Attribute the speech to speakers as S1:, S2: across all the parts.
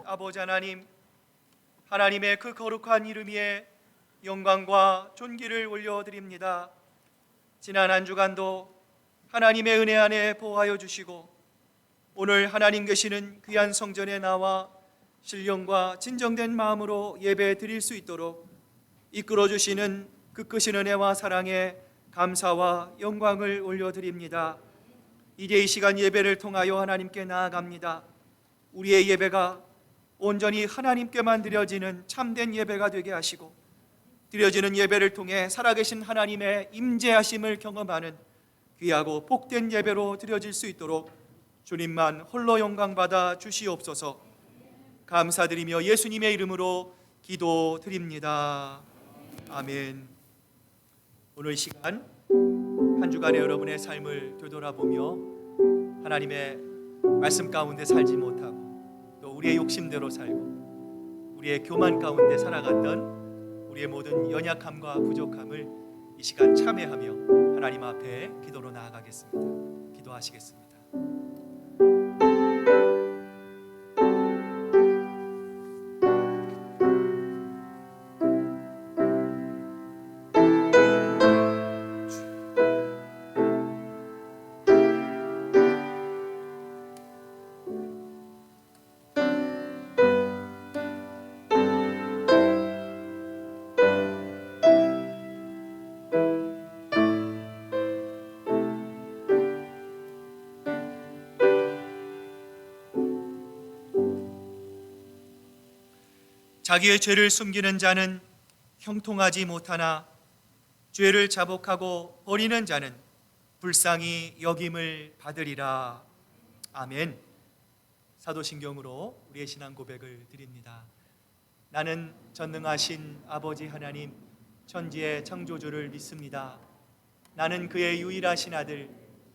S1: 아버지 하나님, 하나님의 그 거룩한 이름 위에 영광과 존귀를 올려드립니다. 지난 한 주간도 하나님의 은혜 안에 보호하여 주시고 오늘 하나님 계시는 귀한 성전에 나와 신령과 진정된 마음으로 예배 드릴 수 있도록 이끌어 주시는 그 크신 은혜와 사랑에 감사와 영광을 올려드립니다. 이제 이 시간 예배를 통하여 하나님께 나아갑니다. 우리의 예배가 온전히 하나님께만 드려지는 참된 예배가 되게 하시고 드려지는 예배를 통해 살아계신 하나님의 임재하심을 경험하는 귀하고 복된 예배로 드려질 수 있도록 주님만 홀로 영광받아 주시옵소서. 감사드리며 예수님의 이름으로 기도드립니다. 아멘. 오늘 시간 한 주간의 여러분의 삶을 되돌아보며 하나님의 말씀 가운데 살지 못하고 또 우리의 욕심대로 살고 우리의 교만 가운데 살아갔던 우리의 모든 연약함과 부족함을 이 시간 참회하며 하나님 앞에 기도로 나아가겠습니다. 기도하시겠습니다. 자기의 죄를 숨기는 자는 형통하지 못하나 죄를 자복하고 버리는 자는 불쌍히 여김을 받으리라. 아멘. 사도신경으로 우리의 신앙 고백을 드립니다. 나는 전능하신 아버지 하나님 천지의 창조주를 믿습니다. 나는 그의 유일하신 아들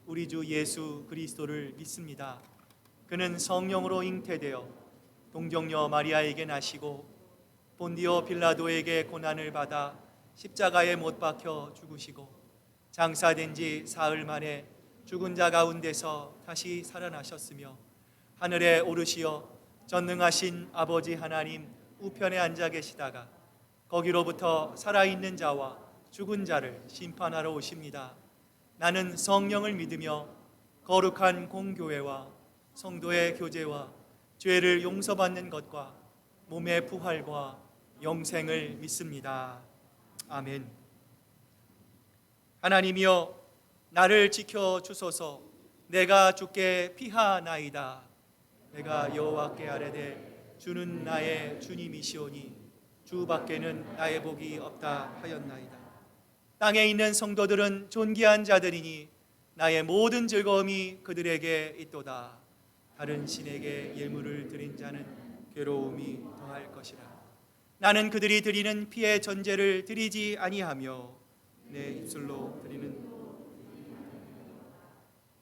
S1: 우리 주 예수 그리스도를 믿습니다. 그는 성령으로 잉태되어 동정녀 마리아에게 나시고 본디오 빌라도에게 고난을 받아 십자가에 못 박혀 죽으시고 장사된 지 사흘 만에 죽은 자 가운데서 다시 살아나셨으며 하늘에 오르시어 전능하신 아버지 하나님 우편에 앉아 계시다가 거기로부터 살아있는 자와 죽은 자를 심판하러 오십니다. 나는 성령을 믿으며 거룩한 공교회와 성도의 교제와 죄를 용서받는 것과 몸의 부활과 영생을 믿습니다. 아멘. 하나님이여 나를 지켜 주소서. 내가 주께 피하나이다. 내가 여호와께 아뢰되 주는 나의 주님이시오니 주밖에는 나의 복이 없다 하였나이다. 땅에 있는 성도들은 존귀한 자들이니 나의 모든 즐거움이 그들에게 있도다. 다른 신에게 예물을 드린 자는 괴로움이 더할 것이라. 나는 그들이 드리는 피의 전제를 드리지 아니하며 내 입술로 드리는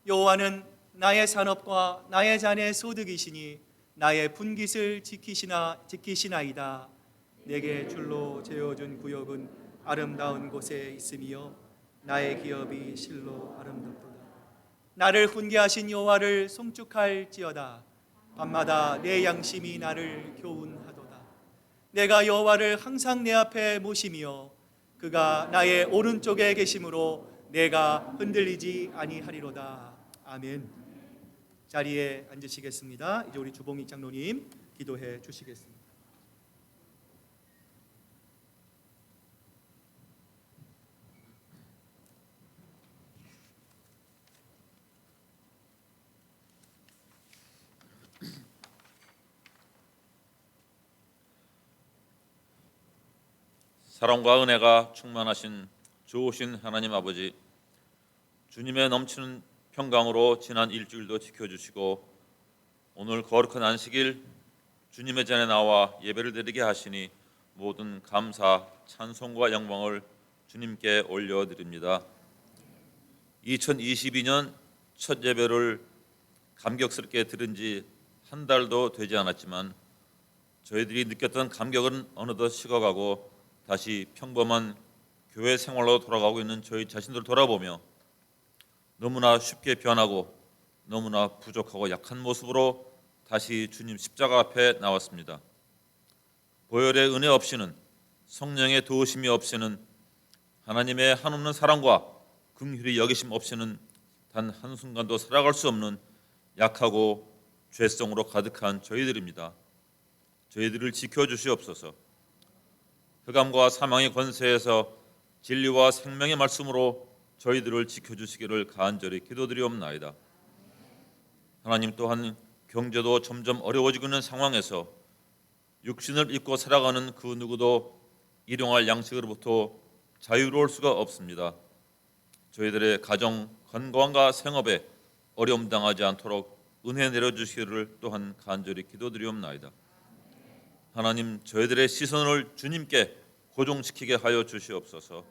S1: 여호와는 나의 산업과 나의 잔의 소득이시니 나의 분깃을 지키시나이다. 내게 줄로 재어준 구역은 아름다운 곳에 있으며 나의 기업이 실로 아름답도다. 나를 훈계하신 여호와를 송축할지어다. 밤마다 내 양심이 나를 교훈하도다. 내가 여호와를 항상 내 앞에 모시며 그가 나의 오른쪽에 계심으로 내가 흔들리지 아니하리로다. 아멘. 자리에 앉으시겠습니다. 이제 우리 주봉익 장로님 기도해 주시겠습니다.
S2: 사랑과 은혜가 충만하신 좋으신 하나님 아버지, 주님의 넘치는 평강으로 지난 일주일도 지켜주시고 오늘 거룩한 안식일 주님의 전에 나와 예배를 드리게 하시니 모든 감사, 찬송과 영광을 주님께 올려드립니다. 2022년 첫 예배를 감격스럽게 들은 지 한 달도 되지 않았지만 저희들이 느꼈던 감격은 어느덧 식어가고 다시 평범한 교회 생활로 돌아가고 있는 저희 자신들을 돌아보며 너무나 쉽게 변하고 너무나 부족하고 약한 모습으로 다시 주님 십자가 앞에 나왔습니다. 보혈의 은혜 없이는, 성령의 도우심이 없이는, 하나님의 한없는 사랑과 긍휼히 여기심 없이는 단 한순간도 살아갈 수 없는 약하고 죄성으로 가득한 저희들입니다. 저희들을 지켜주시옵소서. 흑암과 사망의 권세에서 진리와 생명의 말씀으로 저희들을 지켜주시기를 간절히 기도드리옵나이다. 하나님, 또한 경제도 점점 어려워지고 있는 상황에서 육신을 입고 살아가는 그 누구도 일용할 양식으로부터 자유로울 수가 없습니다. 저희들의 가정, 건강과 생업에 어려움 당하지 않도록 은혜 내려주시기를 또한 간절히 기도드리옵나이다. 하나님, 저희들의 시선을 주님께 고정시키게 하여 주시옵소서.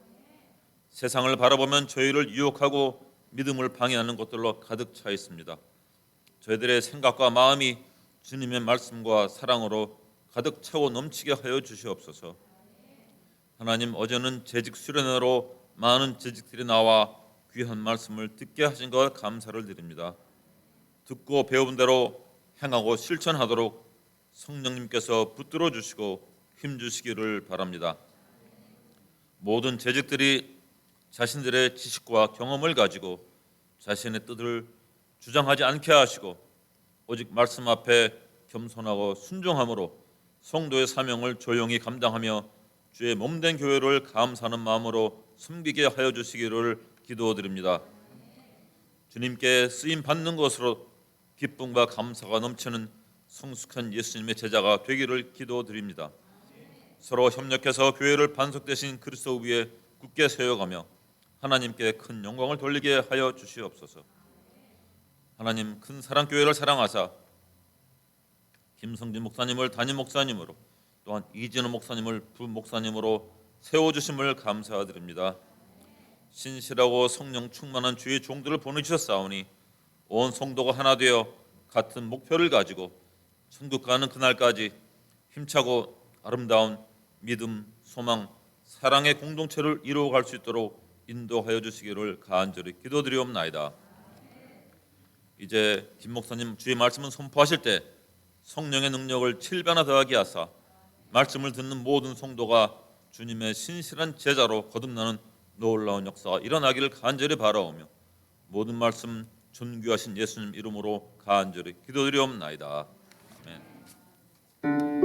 S2: 세상을 바라보면 저희를 유혹하고 믿음을 방해하는 것들로 가득 차 있습니다. 저희들의 생각과 마음이 주님의 말씀과 사랑으로 가득 차고 넘치게 하여 주시옵소서. 하나님, 어제는 재직 수련회로 많은 재직들이 나와 귀한 말씀을 듣게 하신 것 감사를 드립니다. 듣고 배운 대로 행하고 실천하도록 성령님께서 붙들어 주시고 힘주시기를 바랍니다. 모든 재직들이 자신들의 지식과 경험을 가지고 자신의 뜻을 주장하지 않게 하시고 오직 말씀 앞에 겸손하고 순종함으로 성도의 사명을 조용히 감당하며 주의 몸된 교회를 감사하는 마음으로 섬기게 하여 주시기를 기도드립니다. 주님께 쓰임 받는 것으로 기쁨과 감사가 넘치는 성숙한 예수님의 제자가 되기를 기도드립니다. 서로 협력해서 교회를 반석 되신 그리스도 위에 굳게 세워가며 하나님께 큰 영광을 돌리게 하여 주시옵소서. 하나님, 큰 사랑교회를 사랑하사 김성진 목사님을 담임 목사님으로, 또한 이진호 목사님을 부목사님으로 세워주심을 감사드립니다. 신실하고 성령 충만한 주의 종들을 보내주셨사오니 온 성도가 하나 되어 같은 목표를 가지고 천국 가는 그날까지 힘차고 아름다운 믿음, 소망, 사랑의 공동체를 이루어갈 수 있도록 인도하여 주시기를 간절히 기도드리옵나이다. 이제 김 목사님 주의 말씀을 선포하실 때 성령의 능력을 7배나 더하게 하사 말씀을 듣는 모든 성도가 주님의 신실한 제자로 거듭나는 놀라운 역사가 일어나기를 간절히 바라오며 모든 말씀 존귀하신 예수님 이름으로 간절히 기도드리옵나이다. 아멘.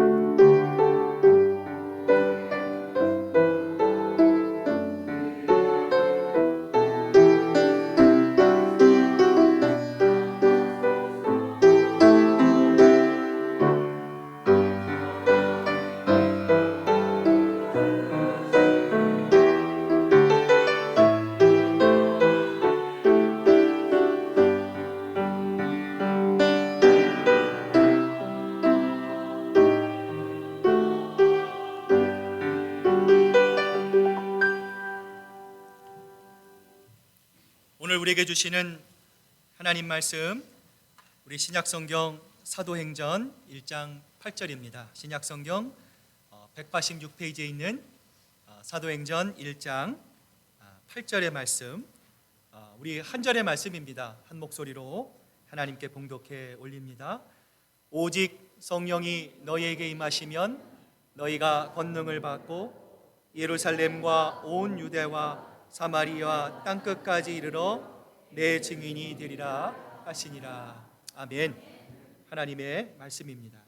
S1: 오늘 우리에게 주시는 하나님 말씀, 우리 신약성경 사도행전 1장 8절입니다. 신약성경 186페이지에 있는 사도행전 1장 8절의 말씀, 우리 한 절의 말씀입니다. 한 목소리로 하나님께 봉독해 올립니다. 오직 성령이 너희에게 임하시면 너희가 권능을 받고 예루살렘과 온 유대와 사마리아 땅끝까지 이르러 내 증인이 되리라 하시니라. 아멘. 하나님의 말씀입니다.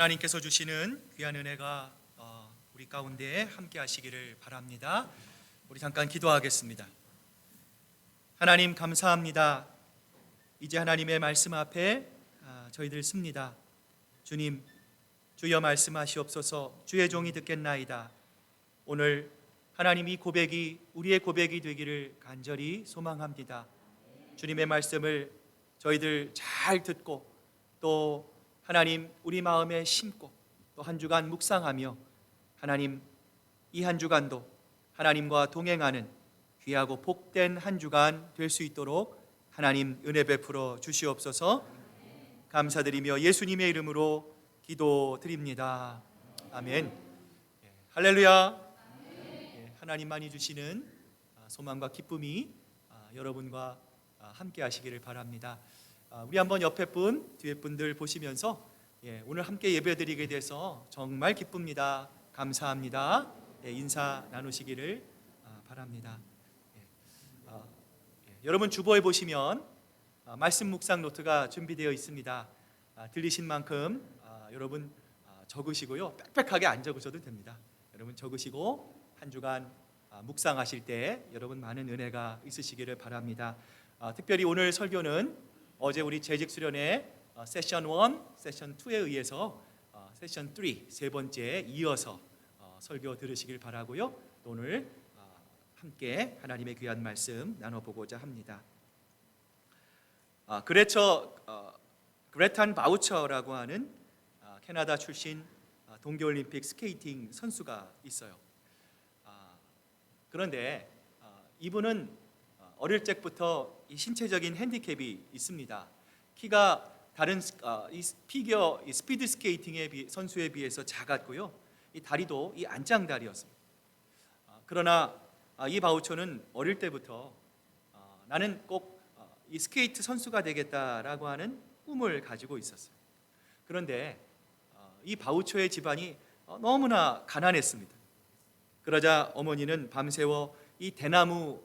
S1: 하나님께서 주시는 귀한 은혜가 우리 가운데 함께 하시기를 바랍니다. 우리 잠깐 기도하겠습니다. 하나님 감사합니다. 이제 하나님의 말씀 앞에 저희들 씁니다. 주님, 주여 말씀하시옵소서. 주의 종이 듣겠나이다. 오늘 하나님 이 고백이 우리의 고백이 되기를 간절히 소망합니다. 주님의 말씀을 저희들 잘 듣고 또 하나님 우리 마음에 심고 또 한 주간 묵상하며 하나님 이 한 주간도 하나님과 동행하는 귀하고 복된 한 주간 될 수 있도록 하나님 은혜 베풀어 주시옵소서. 감사드리며 예수님의 이름으로 기도드립니다. 아멘. 할렐루야. 하나님만이 주시는 소망과 기쁨이 여러분과 함께 하시기를 바랍니다. 우리 한번 옆에 분, 뒤에 분들 보시면서 오늘 함께 예배드리게 돼서 정말 기쁩니다. 감사합니다. 인사 나누시기를 바랍니다. 여러분 주보에 보시면 말씀 묵상 노트가 준비되어 있습니다. 들리신 만큼 여러분 적으시고요. 빽빽하게 안 적으셔도 됩니다. 여러분 적으시고 한 주간 묵상하실 때 여러분 많은 은혜가 있으시기를 바랍니다. 특별히 오늘 설교는 어제 우리 재직 수련회 세션 1, 세션 2에 의해서 세션 3 세 번째 이어서 설교 들으시길 바라고요. 오늘 함께 하나님의 귀한 말씀 나눠보고자 합니다. 그레탄 바우처라고 하는 캐나다 출신 동계올림픽 스케이팅 선수가 있어요. 그런데 이분은 어릴 적부터 이 신체적인 핸디캡이 있습니다. 키가 다른 이 스피드 스케이팅의 선수에 비해서 작았고요. 이 다리도 이 안짱다리였습니다. 그러나 이 바우처는 어릴 때부터 나는 꼭 이 스케이트 선수가 되겠다라고 하는 꿈을 가지고 있었어요. 그런데 이 바우처의 집안이 너무나 가난했습니다. 그러자 어머니는 밤새워 이 대나무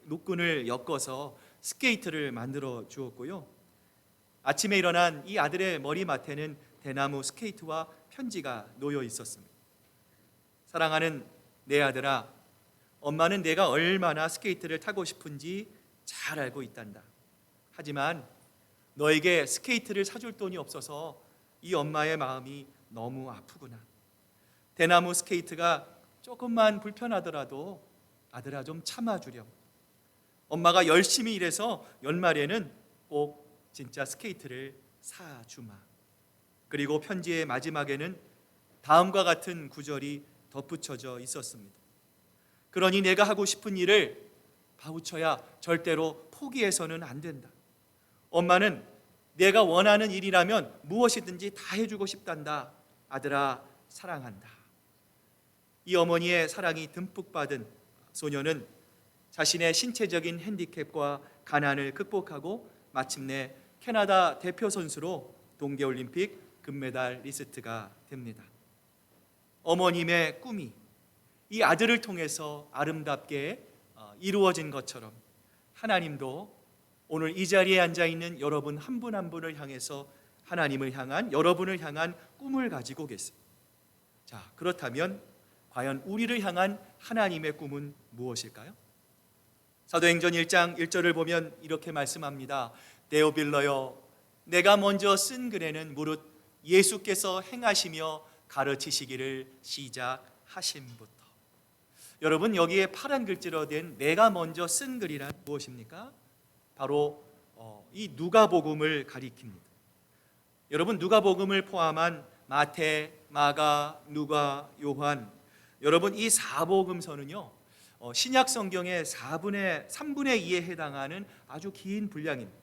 S1: 노끈을 엮어서 스케이트를 만들어 주었고요. 아침에 일어난 이 아들의 머리맡에는 대나무 스케이트와 편지가 놓여 있었습니다. 사랑하는 내 아들아, 엄마는 내가 얼마나 스케이트를 타고 싶은지 잘 알고 있단다. 하지만 너에게 스케이트를 사줄 돈이 없어서 이 엄마의 마음이 너무 아프구나. 대나무 스케이트가 조금만 불편하더라도 아들아 좀 참아주렴. 엄마가 열심히 일해서 연말에는 꼭 진짜 스케이트를 사주마. 그리고 편지의 마지막에는 다음과 같은 구절이 덧붙여져 있었습니다. 그러니 내가 하고 싶은 일을 바우처야 절대로 포기해서는 안 된다. 엄마는 내가 원하는 일이라면 무엇이든지 다 해주고 싶단다. 아들아 사랑한다. 이 어머니의 사랑이 듬뿍 받은 소녀는 자신의 신체적인 핸디캡과 가난을 극복하고 마침내 캐나다 대표 선수로 동계올림픽 금메달리스트가 됩니다. 어머님의 꿈이 이 아들을 통해서 아름답게 이루어진 것처럼 하나님도 오늘 이 자리에 앉아있는 여러분 한 분 한 분을 향해서 하나님을 향한 여러분을 향한 꿈을 가지고 계십니다. 자, 그렇다면 과연 우리를 향한 하나님의 꿈은 무엇일까요? 사도행전 1장 1절을 보면 이렇게 말씀합니다. 데오빌러여, 내가 먼저 쓴 글에는 무릇 예수께서 행하시며 가르치시기를 시작하심부터. 여러분 여기에 파란 글자로 된 내가 먼저 쓴 글이란 무엇입니까? 바로 이 누가복음을 가리킵니다. 여러분 누가복음을 포함한 마태, 마가, 누가, 요한, 여러분 이 사복음서는요 신약 성경의 3분의 2에 해당하는 아주 긴 분량입니다.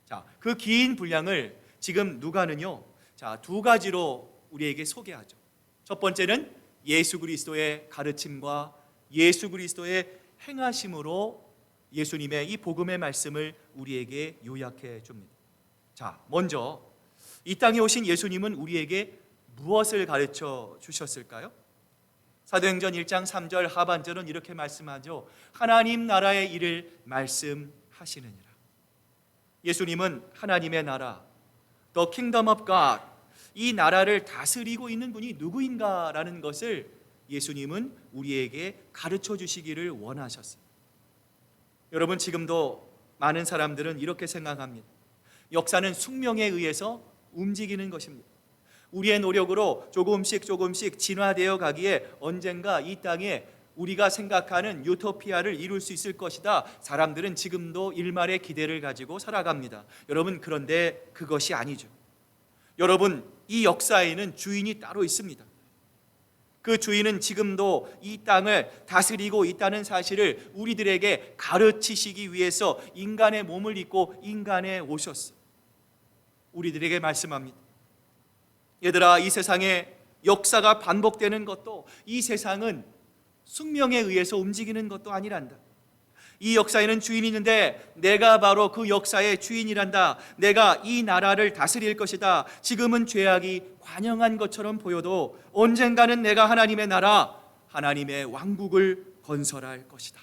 S1: 자, 그 긴 분량을 지금 누가는요 두 가지로 우리에게 소개하죠. 첫 번째는 예수 그리스도의 가르침과 예수 그리스도의 행하심으로 예수님의 이 복음의 말씀을 우리에게 요약해 줍니다. 자, 먼저 이 땅에 오신 예수님은 우리에게 무엇을 가르쳐 주셨을까요? 사도행전 1장 3절 하반절은 이렇게 말씀하죠. 하나님 나라의 일을 말씀하시느니라. 예수님은 하나님의 나라, The Kingdom of God, 이 나라를 다스리고 있는 분이 누구인가라는 것을 예수님은 우리에게 가르쳐 주시기를 원하셨어요. 여러분, 지금도 많은 사람들은 이렇게 생각합니다. 역사는 숙명에 의해서 움직이는 것입니다. 우리의 노력으로 조금씩 진화되어 가기에 언젠가 이 땅에 우리가 생각하는 유토피아를 이룰 수 있을 것이다. 사람들은 지금도 일말의 기대를 가지고 살아갑니다. 여러분, 그런데 그것이 아니죠. 여러분, 이 역사에는 주인이 따로 있습니다. 그 주인은 지금도 이 땅을 다스리고 있다는 사실을 우리들에게 가르치시기 위해서 인간의 몸을 입고 인간에 오셨어요. 우리들에게 말씀합니다. 얘들아, 이 세상에 역사가 반복되는 것도, 이 세상은 숙명에 의해서 움직이는 것도 아니란다. 이 역사에는 주인이 있는데 내가 바로 그 역사의 주인이란다. 내가 이 나라를 다스릴 것이다. 지금은 죄악이 관영한 것처럼 보여도 언젠가는 내가 하나님의 나라, 하나님의 왕국을 건설할 것이다.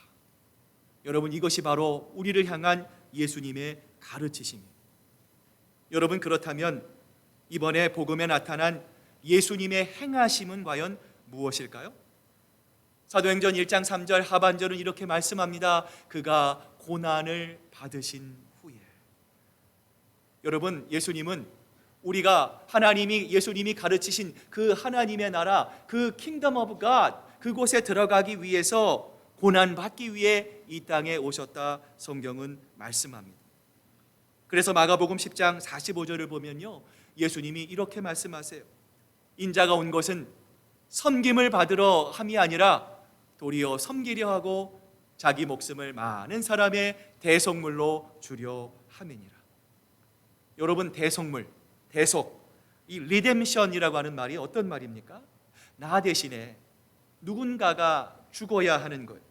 S1: 여러분, 이것이 바로 우리를 향한 예수님의 가르치심입니다. 여러분, 그렇다면 이번에 복음에 나타난 예수님의 행하심은 과연 무엇일까요? 사도행전 1장 3절 하반절은 이렇게 말씀합니다. 그가 고난을 받으신 후에. 여러분, 예수님은 우리가 예수님이 가르치신 그 하나님의 나라, 그 킹덤 오브 갓, 그곳에 들어가기 위해서 고난받기 위해 이 땅에 오셨다 성경은 말씀합니다. 그래서 마가복음 10장 45절을 보면요, 예수님이 이렇게 말씀하세요. 인자가 온 것은 섬김을 받으러 함이 아니라 도리어 섬기려 하고 자기 목숨을 많은 사람의 대속물로 주려 함이니라. 여러분, 대속물, 대속, 이 리뎀션이라고 하는 말이 어떤 말입니까? 나 대신에 누군가가 죽어야 하는 거예요.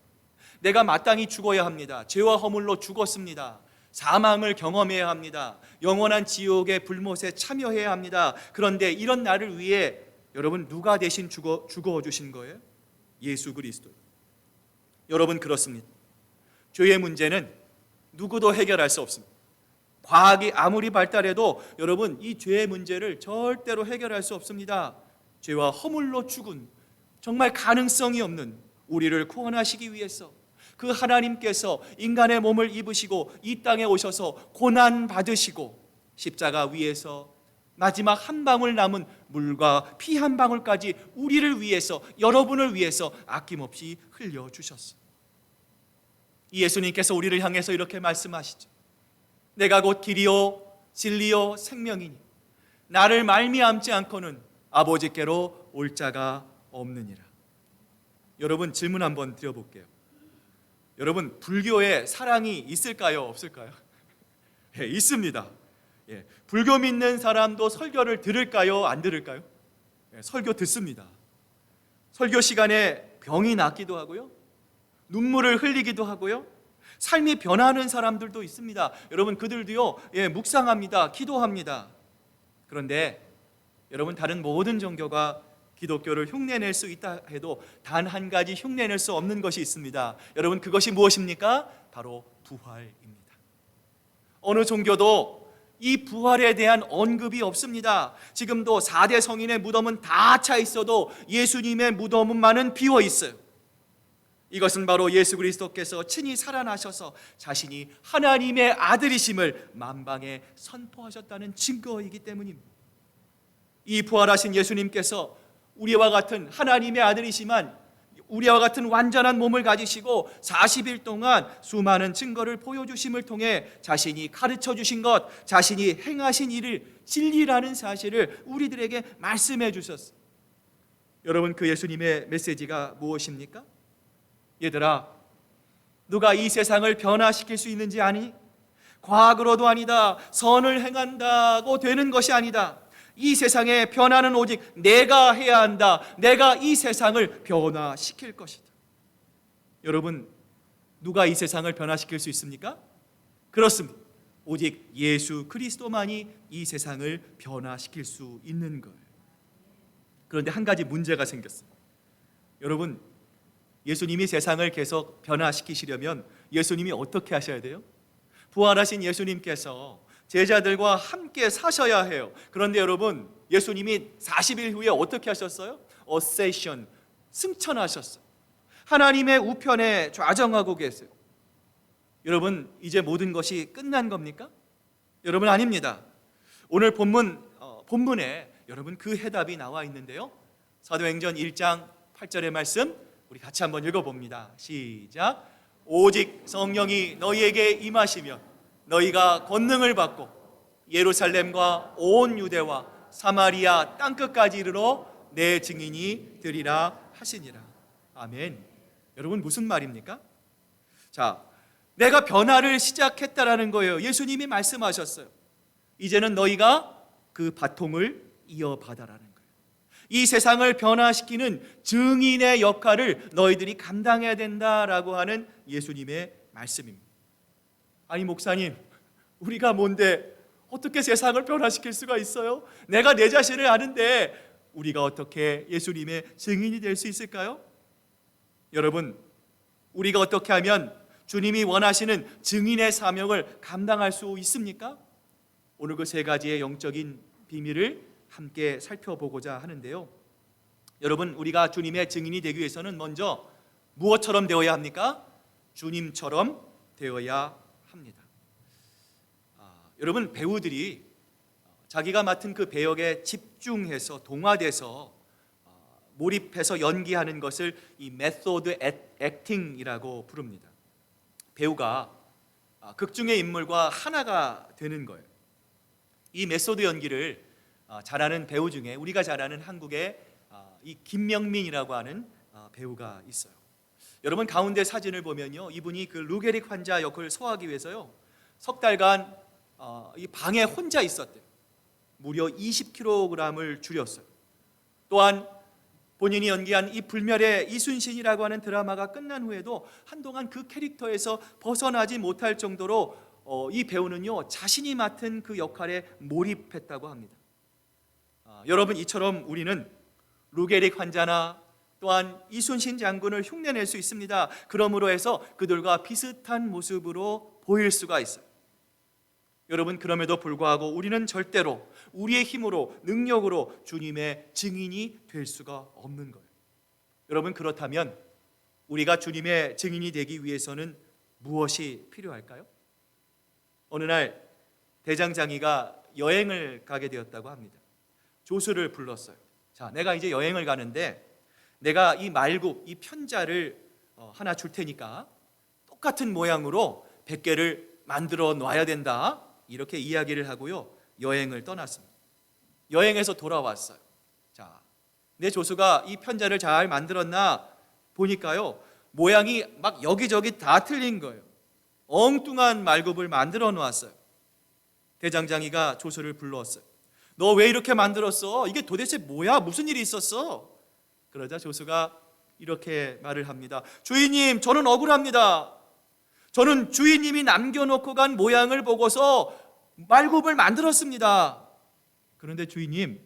S1: 내가 마땅히 죽어야 합니다. 죄와 허물로 죽었습니다. 사망을 경험해야 합니다. 영원한 지옥의 불못에 참여해야 합니다. 그런데 이런 나를 위해 여러분, 누가 대신 죽어주신 거예요? 예수 그리스도. 여러분, 그렇습니다. 죄의 문제는 누구도 해결할 수 없습니다. 과학이 아무리 발달해도 여러분, 이 죄의 문제를 절대로 해결할 수 없습니다. 죄와 허물로 죽은, 정말 가능성이 없는 우리를 구원하시기 위해서 그 하나님께서 인간의 몸을 입으시고 이 땅에 오셔서 고난 받으시고 십자가 위에서 마지막 한 방울 남은 물과 피 한 방울까지 우리를 위해서, 여러분을 위해서 아낌없이 흘려주셨어요. 이 예수님께서 우리를 향해서 이렇게 말씀하시죠. 내가 곧 길이요 진리요 생명이니 나를 말미암지 않고는 아버지께로 올 자가 없느니라. 여러분, 질문 한번 드려볼게요. 여러분, 불교에 사랑이 있을까요, 없을까요? 예, 있습니다. 예, 불교 믿는 사람도 설교를 들을까요, 안 들을까요? 예, 설교 듣습니다. 설교 시간에 병이 낫기도 하고요, 눈물을 흘리기도 하고요, 삶이 변하는 사람들도 있습니다. 여러분, 그들도요, 묵상합니다, 기도합니다. 그런데 여러분, 다른 모든 종교가 기독교를 흉내낼 수 있다 해도 단 한 가지 흉내낼 수 없는 것이 있습니다. 여러분, 그것이 무엇입니까? 바로 부활입니다. 어느 종교도 이 부활에 대한 언급이 없습니다. 지금도 4대 성인의 무덤은 다 차 있어도 예수님의 무덤만은 비어 있어요. 이것은 바로 예수 그리스도께서 친히 살아나셔서 자신이 하나님의 아들이심을 만방에 선포하셨다는 증거이기 때문입니다. 이 부활하신 예수님께서 우리와 같은 하나님의 아들이시만 우리와 같은 완전한 몸을 가지시고 40일 동안 수많은 증거를 보여주심을 통해 자신이 가르쳐 주신 것, 자신이 행하신 일을 진리라는 사실을 우리들에게 말씀해 주셨어요. 여러분, 그 예수님의 메시지가 무엇입니까? 얘들아, 누가 이 세상을 변화시킬 수 있는지 아니? 과학으로도 아니다, 선을 행한다고 되는 것이 아니다. 이 세상의 변화는 오직 내가 해야 한다. 내가 이 세상을 변화시킬 것이다. 여러분, 누가 이 세상을 변화시킬 수 있습니까? 그렇습니다. 오직 예수 그리스도만이 이 세상을 변화시킬 수 있는 거예요. 그런데 한 가지 문제가 생겼어요. 여러분, 예수님이 세상을 계속 변화시키시려면 예수님이 어떻게 하셔야 돼요? 부활하신 예수님께서 제자들과 함께 사셔야 해요. 그런데 여러분, 예수님이 40일 후에 어떻게 하셨어요? 어세션, 승천하셨어요. 하나님의 우편에 좌정하고 계세요. 여러분, 이제 모든 것이 끝난 겁니까? 여러분, 아닙니다. 오늘 본문에 여러분 그 해답이 나와 있는데요. 사도행전 1장 8절의 말씀 우리 같이 한번 읽어봅니다. 시작. 오직 성령이 너희에게 임하시면 너희가 권능을 받고 예루살렘과 온 유대와 사마리아 땅끝까지 이르러 내 증인이 되리라 하시니라. 아멘. 여러분, 무슨 말입니까? 자, 내가 변화를 시작했다라는 거예요. 예수님이 말씀하셨어요. 이제는 너희가 그 바통을 이어받아라는 거예요. 이 세상을 변화시키는 증인의 역할을 너희들이 감당해야 된다라고 하는 예수님의 말씀입니다. 아니, 목사님, 우리가 뭔데 어떻게 세상을 변화시킬 수가 있어요? 내가 내 자신을 아는데 우리가 어떻게 예수님의 증인이 될 수 있을까요? 여러분, 우리가 어떻게 하면 주님이 원하시는 증인의 사명을 감당할 수 있습니까? 오늘 그 세 가지의 영적인 비밀을 함께 살펴보고자 하는데요. 여러분, 우리가 주님의 증인이 되기 위해서는 먼저 무엇처럼 되어야 합니까? 주님처럼 되어야 합니다. 여러분, 배우들이 자기가 맡은 그 배역에 집중해서 동화돼서 몰입해서 연기하는 것을 이 메소드 액팅이라고 부릅니다. 배우가 극중의 인물과 하나가 되는 거예요. 이 메소드 연기를 잘하는 배우 중에 우리가 잘 아는 한국의 이 김명민이라고 하는 배우가 있어요. 여러분, 가운데 사진을 보면요, 이분이 그 루게릭 환자 역을 소화하기 위해서요 석 달간 이 방에 혼자 있었대요. 무려 20kg을 줄였어요. 또한 본인이 연기한 이 불멸의 이순신이라고 하는 드라마가 끝난 후에도 한동안 그 캐릭터에서 벗어나지 못할 정도로 이 배우는요 자신이 맡은 그 역할에 몰입했다고 합니다. 여러분, 이처럼 우리는 루게릭 환자나 또한 이순신 장군을 흉내낼 수 있습니다. 그러므로 해서 그들과 비슷한 모습으로 보일 수가 있어요. 여러분, 그럼에도 불구하고 우리는 절대로 우리의 힘으로 능력으로 주님의 증인이 될 수가 없는 거예요. 여러분, 그렇다면 우리가 주님의 증인이 되기 위해서는 무엇이 필요할까요? 어느 날 대장장이가 여행을 가게 되었다고 합니다. 조수를 불렀어요. 자, 내가 이제 여행을 가는데 내가 이 말굽, 이 편자를 하나 줄 테니까 똑같은 모양으로 100개를 만들어 놔야 된다. 이렇게 이야기를 하고요 여행을 떠났습니다. 여행에서 돌아왔어요. 자, 내 조수가 이 편자를 잘 만들었나 보니까요 모양이 막 여기저기 다 틀린 거예요. 엉뚱한 말굽을 만들어 놓았어요. 대장장이가 조수를 불러왔어요. 너 왜 이렇게 만들었어? 이게 도대체 뭐야? 무슨 일이 있었어? 그러자 조수가 이렇게 말을 합니다. 주인님, 저는 억울합니다. 저는 주인님이 남겨놓고 간 모양을 보고서 말굽을 만들었습니다. 그런데 주인님,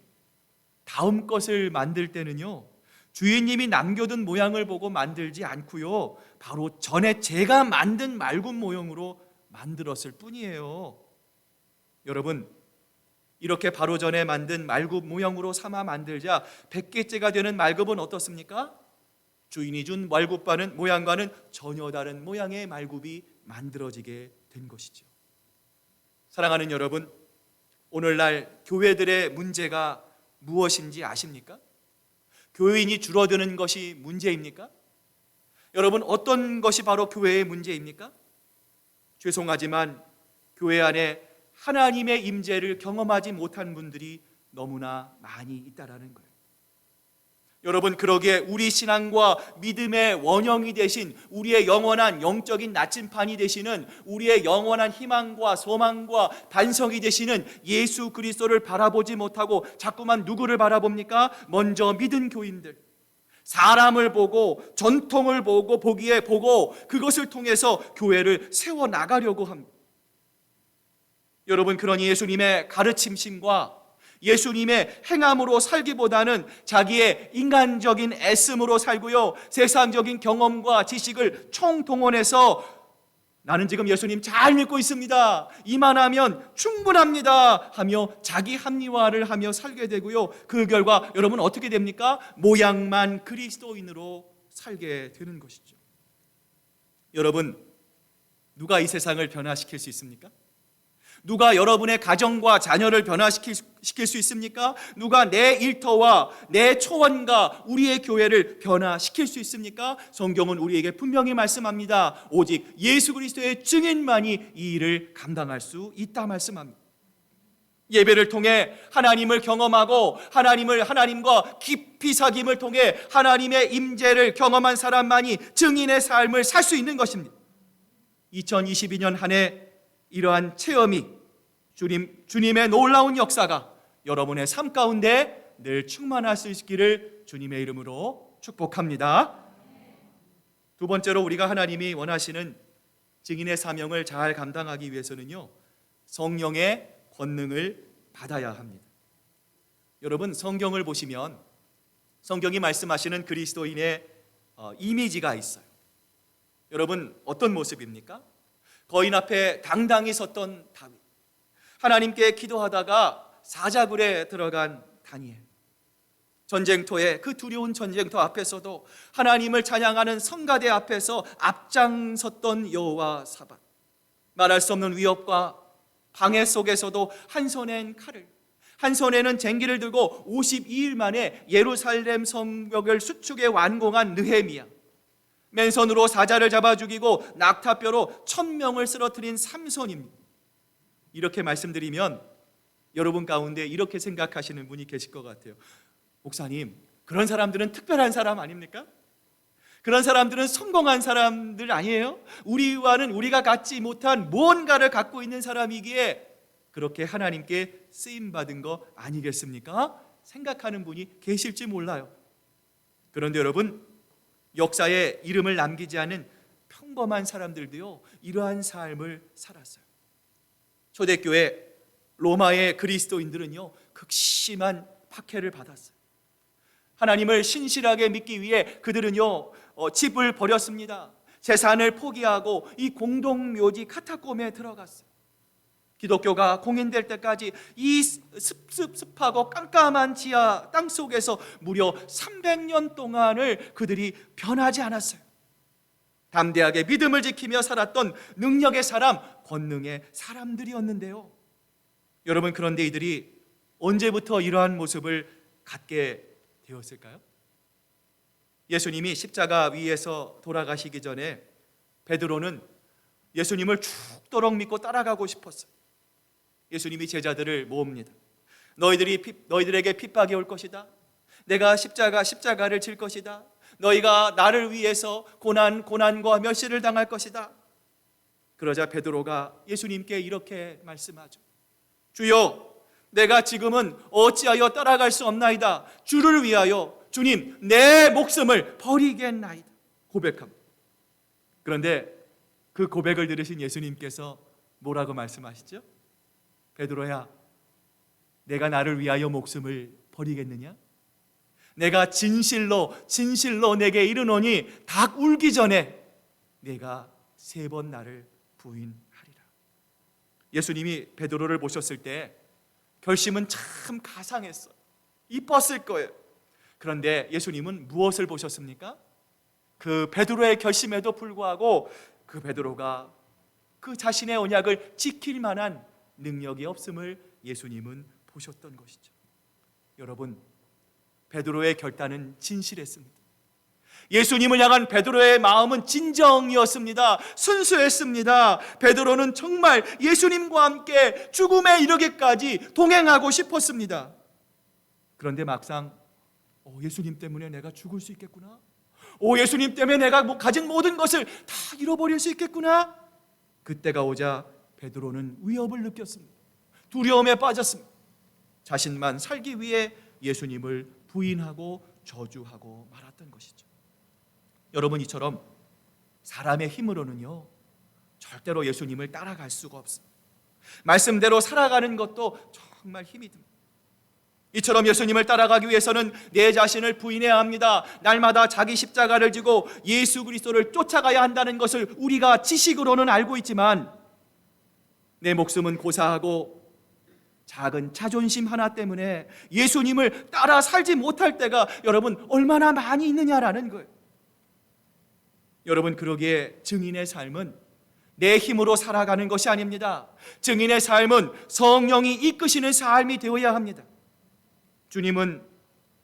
S1: 다음 것을 만들 때는요 주인님이 남겨둔 모양을 보고 만들지 않고요 바로 전에 제가 만든 말굽 모형으로 만들었을 뿐이에요. 여러분, 이렇게 바로 전에 만든 말굽 모형으로 삼아 만들자 100개째가 되는 말굽은 어떻습니까? 주인이 준 말굽과는 모양과는 전혀 다른 모양의 말굽이 만들어지게 된 것이죠. 사랑하는 여러분, 오늘날 교회들의 문제가 무엇인지 아십니까? 교인이 줄어드는 것이 문제입니까? 여러분, 어떤 것이 바로 교회의 문제입니까? 죄송하지만 교회 안에 하나님의 임재를 경험하지 못한 분들이 너무나 많이 있다라는 거예요. 여러분, 그러기에 우리 신앙과 믿음의 원형이 되신 우리의 영원한 영적인 나침판이 되시는 우리의 영원한 희망과 소망과 반석이 되시는 예수 그리스도를 바라보지 못하고 자꾸만 누구를 바라봅니까? 먼저 믿은 교인들, 사람을 보고 전통을 보고 보기에 보고 그것을 통해서 교회를 세워나가려고 합니다. 여러분, 그러니 예수님의 가르침심과 예수님의 행함으로 살기보다는 자기의 인간적인 애씀으로 살고요 세상적인 경험과 지식을 총동원해서 나는 지금 예수님 잘 믿고 있습니다, 이만하면 충분합니다 하며 자기 합리화를 하며 살게 되고요, 그 결과 여러분 어떻게 됩니까? 모양만 그리스도인으로 살게 되는 것이죠. 여러분, 누가 이 세상을 변화시킬 수 있습니까? 누가 여러분의 가정과 자녀를 변화시킬 수 있습니까? 누가 내 일터와 내 초원과 우리의 교회를 변화시킬 수 있습니까? 성경은 우리에게 분명히 말씀합니다. 오직 예수 그리스도의 증인만이 이 일을 감당할 수 있다 말씀합니다. 예배를 통해 하나님을 경험하고 하나님과 깊이 사귐을 통해 하나님의 임재를 경험한 사람만이 증인의 삶을 살 수 있는 것입니다. 2022년 한 해 이러한 체험이 주님의 놀라운 역사가 여러분의 삶 가운데 늘 충만할 수 있기를 주님의 이름으로 축복합니다. 두 번째로 우리가 하나님이 원하시는 증인의 사명을 잘 감당하기 위해서는요, 성령의 권능을 받아야 합니다. 여러분, 성경을 보시면 성경이 말씀하시는 그리스도인의 이미지가 있어요. 여러분, 어떤 모습입니까? 거인 앞에 당당히 섰던 다윗, 하나님께 기도하다가 사자굴에 들어간 다니엘, 전쟁터에 그 두려운 전쟁터 앞에서도 하나님을 찬양하는 성가대 앞에서 앞장섰던 여호와사밧, 말할 수 없는 위협과 방해 속에서도 한 손엔 칼을, 한 손에는 쟁기를 들고 52일 만에 예루살렘 성벽을 수축에 완공한 느헤미야, 맨손으로 사자를 잡아 죽이고 낙타뼈로 1000명을 쓰러뜨린 삼손입니다. 이렇게 말씀드리면 여러분 가운데 이렇게 생각하시는 분이 계실 것 같아요. 목사님, 그런 사람들은 특별한 사람 아닙니까? 그런 사람들은 성공한 사람들 아니에요? 우리가 갖지 못한 무언가를 갖고 있는 사람이기에 그렇게 하나님께 쓰임받은 거 아니겠습니까? 생각하는 분이 계실지 몰라요. 그런데 여러분, 역사에 이름을 남기지 않은 평범한 사람들도요, 이러한 삶을 살았어요. 초대교회 로마의 그리스도인들은요, 극심한 박해를 받았어요. 하나님을 신실하게 믿기 위해 그들은요, 집을 버렸습니다. 재산을 포기하고 이 공동묘지 카타콤에 들어갔어요. 기독교가 공인될 때까지 이 습하고 깜깜한 지하 땅속에서 무려 300년 동안을 그들이 변하지 않았어요. 담대하게 믿음을 지키며 살았던 능력의 사람, 권능의 사람들이었는데요, 여러분, 그런데 이들이 언제부터 이러한 모습을 갖게 되었을까요? 예수님이 십자가 위에서 돌아가시기 전에 베드로는 예수님을 죽도록 믿고 따라가고 싶었어요. 예수님이 제자들을 모읍니다. 너희들에게 핍박이 올 것이다. 내가 십자가를 질 것이다. 너희가 나를 위해서 고난과 멸시를 당할 것이다. 그러자 베드로가 예수님께 이렇게 말씀하죠. 주여, 내가 지금은 어찌하여 따라갈 수 없나이다. 주를 위하여 주님, 내 목숨을 버리겠나이다 고백합니다. 그런데 그 고백을 들으신 예수님께서 뭐라고 말씀하시죠? 베드로야, 내가 나를 위하여 목숨을 버리겠느냐? 내가 진실로 내게 이르노니 닭 울기 전에 내가 3번 나를 부인하리라. 예수님이 베드로를 보셨을 때 결심은 참 가상했어요. 이뻤을 거예요. 그런데 예수님은 무엇을 보셨습니까? 그 베드로의 결심에도 불구하고 그 베드로가 그 자신의 언약을 지킬 만한 능력이 없음을 예수님은 보셨던 것이죠. 여러분, 베드로의 결단은 진실했습니다. 예수님을 향한 베드로의 마음은 진정이었습니다. 순수했습니다. 베드로는 정말 예수님과 함께 죽음에 이르기까지 동행하고 싶었습니다. 그런데 막상 예수님 때문에 내가 죽을 수 있겠구나, 예수님 때문에 내가 가진 모든 것을 다 잃어버릴 수 있겠구나, 그때가 오자 베드로는 위협을 느꼈습니다. 두려움에 빠졌습니다. 자신만 살기 위해 예수님을 부인하고 저주하고 말았던 것이죠. 여러분, 이처럼 사람의 힘으로는요, 절대로 예수님을 따라갈 수가 없습니다. 말씀대로 살아가는 것도 정말 힘이 듭니다. 이처럼 예수님을 따라가기 위해서는 내 자신을 부인해야 합니다. 날마다 자기 십자가를 지고 예수 그리스도를 쫓아가야 한다는 것을 우리가 지식으로는 알고 있지만 내 목숨은 고사하고 작은 자존심 하나 때문에 예수님을 따라 살지 못할 때가 여러분 얼마나 많이 있느냐라는 거예요. 여러분, 그러기에 증인의 삶은 내 힘으로 살아가는 것이 아닙니다. 증인의 삶은 성령이 이끄시는 삶이 되어야 합니다. 주님은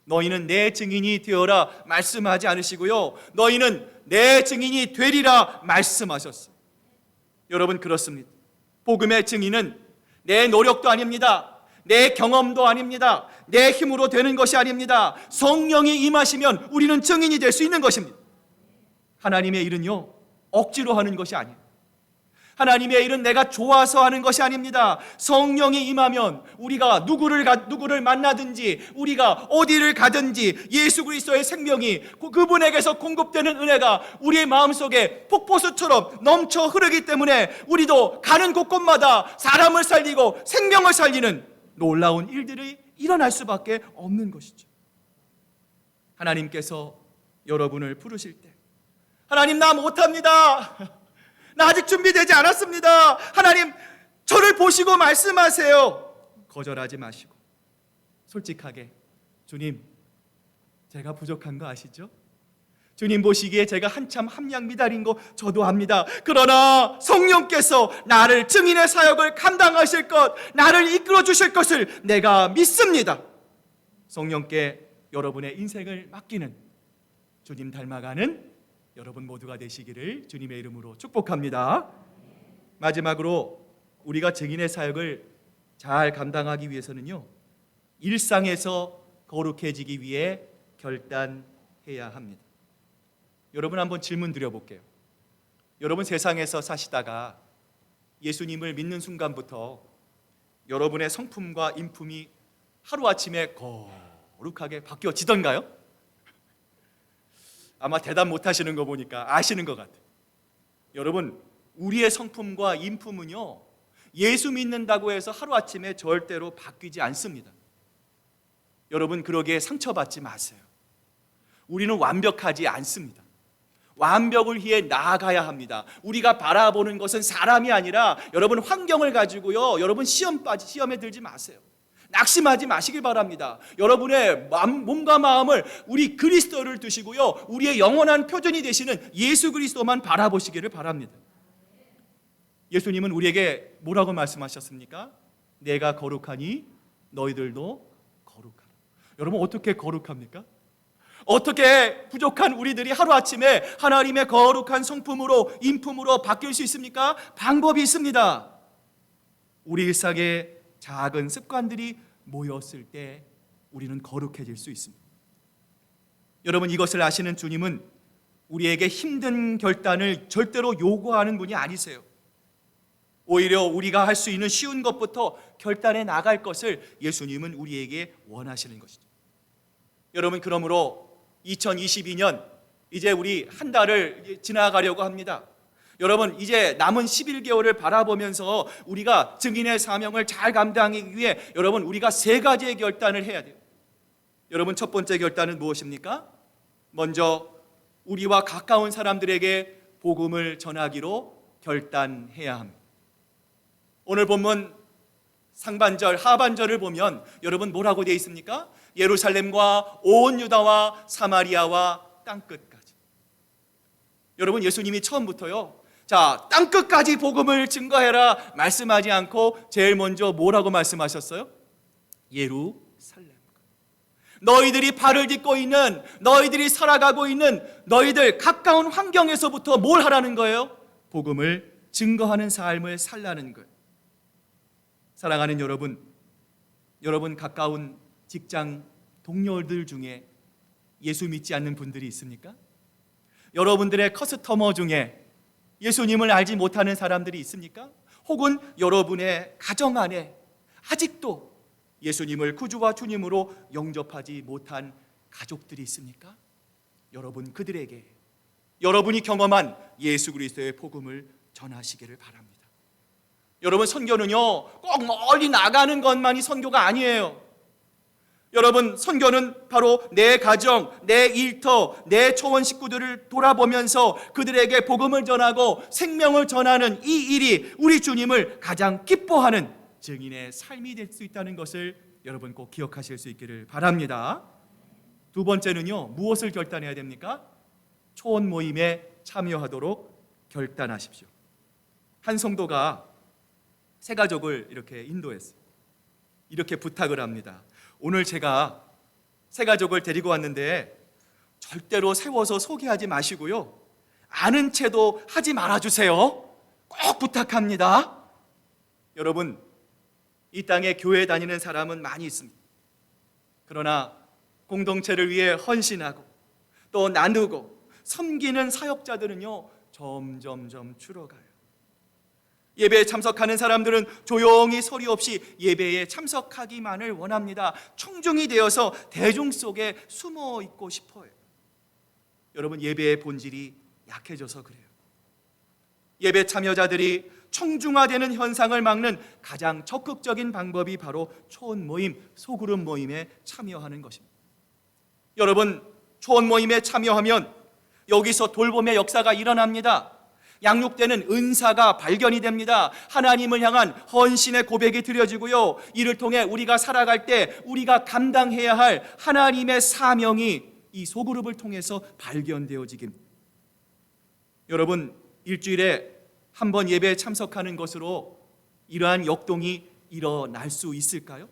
S1: 너희는 내 증인이 되어라 말씀하지 않으시고요, 너희는 내 증인이 되리라 말씀하셨어요. 여러분, 그렇습니다. 복음의 증인은 내 노력도 아닙니다. 내 경험도 아닙니다. 내 힘으로 되는 것이 아닙니다. 성령이 임하시면 우리는 증인이 될 수 있는 것입니다. 하나님의 일은요, 억지로 하는 것이 아니에요. 하나님의 일은 내가 좋아서 하는 것이 아닙니다. 성령이 임하면 우리가 누구를 만나든지, 우리가 어디를 가든지 예수 그리스도의 생명이, 그분에게서 공급되는 은혜가 우리의 마음속에 폭포수처럼 넘쳐 흐르기 때문에 우리도 가는 곳곳마다 사람을 살리고 생명을 살리는 놀라운 일들이 일어날 수밖에 없는 것이죠. 하나님께서 여러분을 부르실 때, 하나님, 나 못합니다. 나 아직 준비되지 않았습니다. 하나님, 저를 보시고 말씀하세요. 거절하지 마시고 솔직하게, 주님, 제가 부족한 거 아시죠? 주님 보시기에 제가 한참 함량 미달인 거 저도 압니다. 그러나 성령께서 나를 증인의 사역을 감당하실 것, 나를 이끌어 주실 것을 내가 믿습니다. 성령께 여러분의 인생을 맡기는, 주님 닮아가는 여러분 모두가 되시기를 주님의 이름으로 축복합니다. 마지막으로 우리가 증인의 사역을 잘 감당하기 위해서는요, 일상에서 거룩해지기 위해 결단해야 합니다. 여러분, 한번 질문 드려볼게요. 여러분, 세상에서 사시다가 예수님을 믿는 순간부터 여러분의 성품과 인품이 하루아침에 거룩하게 바뀌어지던가요? 아마 대답 못하시는 거 보니까 아시는 것 같아요. 여러분, 우리의 성품과 인품은요, 예수 믿는다고 해서 하루아침에 절대로 바뀌지 않습니다. 여러분, 그러기에 상처받지 마세요. 우리는 완벽하지 않습니다. 완벽을 위해 나아가야 합니다. 우리가 바라보는 것은 사람이 아니라 여러분 환경을 가지고요, 여러분 시험에 들지 마세요. 낙심하지 마시길 바랍니다. 여러분의 몸과 마음을 우리 그리스도를 두시고요, 우리의 영원한 표준이 되시는 예수 그리스도만 바라보시기를 바랍니다. 예수님은 우리에게 뭐라고 말씀하셨습니까? 내가 거룩하니 너희들도 거룩하라. 여러분, 어떻게 거룩합니까? 어떻게 부족한 우리들이 하루아침에 하나님의 거룩한 성품으로, 인품으로 바뀔 수 있습니까? 방법이 있습니다. 우리 일상의 작은 습관들이 모였을 때 우리는 거룩해질 수 있습니다. 여러분, 이것을 아시는 주님은 우리에게 힘든 결단을 절대로 요구하는 분이 아니세요. 오히려 우리가 할 수 있는 쉬운 것부터 결단해 나갈 것을 예수님은 우리에게 원하시는 것이죠. 여러분, 그러므로 2022년 이제 우리 한 달을 지나가려고 합니다. 여러분, 이제 남은 11개월을 바라보면서 우리가 증인의 사명을 잘 감당하기 위해 여러분, 우리가 3가지의 결단을 해야 돼요. 여러분, 첫 번째 결단은 무엇입니까? 먼저 우리와 가까운 사람들에게 복음을 전하기로 결단해야 합니다. 오늘 본문 상반절, 하반절을 보면 여러분 뭐라고 되어 있습니까? 예루살렘과 온 유다와 사마리아와 땅끝까지. 여러분, 예수님이 처음부터요, 자, 땅끝까지 복음을 증거해라 말씀하지 않고 제일 먼저 뭐라고 말씀하셨어요? 예루살렘. 너희들이 발을 딛고 있는, 너희들이 살아가고 있는 너희들 가까운 환경에서부터 뭘 하라는 거예요? 복음을 증거하는 삶을 살라는 거예요. 사랑하는 여러분, 여러분 가까운 직장 동료들 중에 예수 믿지 않는 분들이 있습니까? 여러분들의 커스터머 중에 예수님을 알지 못하는 사람들이 있습니까? 혹은 여러분의 가정 안에 아직도 예수님을 구주와 주님으로 영접하지 못한 가족들이 있습니까? 여러분, 그들에게 여러분이 경험한 예수 그리스도의 복음을 전하시기를 바랍니다. 여러분, 선교는요 꼭 멀리 나가는 것만이 선교가 아니에요. 여러분, 선교는 바로 내 가정, 내 일터, 내 초원 식구들을 돌아보면서 그들에게 복음을 전하고 생명을 전하는 이 일이 우리 주님을 가장 기뻐하는 증인의 삶이 될 수 있다는 것을 여러분 꼭 기억하실 수 있기를 바랍니다. 두 번째는요, 무엇을 결단해야 됩니까? 초원 모임에 참여하도록 결단하십시오. 한 성도가 새 가족을 이렇게 인도했어요. 이렇게 부탁을 합니다. 오늘 제가 새 가족을 데리고 왔는데 절대로 세워서 소개하지 마시고요, 아는 체도 하지 말아주세요. 꼭 부탁합니다. 여러분, 이 땅에 교회 다니는 사람은 많이 있습니다. 그러나 공동체를 위해 헌신하고 또 나누고 섬기는 사역자들은요, 점점점 줄어가요. 예배에 참석하는 사람들은 조용히 소리 없이 예배에 참석하기만을 원합니다. 청중이 되어서 대중 속에 숨어 있고 싶어요. 여러분, 예배의 본질이 약해져서 그래요. 예배 참여자들이 청중화되는 현상을 막는 가장 적극적인 방법이 바로 초원 모임, 소그룹 모임에 참여하는 것입니다. 여러분, 초원 모임에 참여하면 여기서 돌봄의 역사가 일어납니다. 양육되는 은사가 발견이 됩니다. 하나님을 향한 헌신의 고백이 드려지고요, 이를 통해 우리가 살아갈 때 우리가 감당해야 할 하나님의 사명이 이 소그룹을 통해서 발견되어지기. 여러분, 일주일에 한 번 예배에 참석하는 것으로 이러한 역동이 일어날 수 있을까요?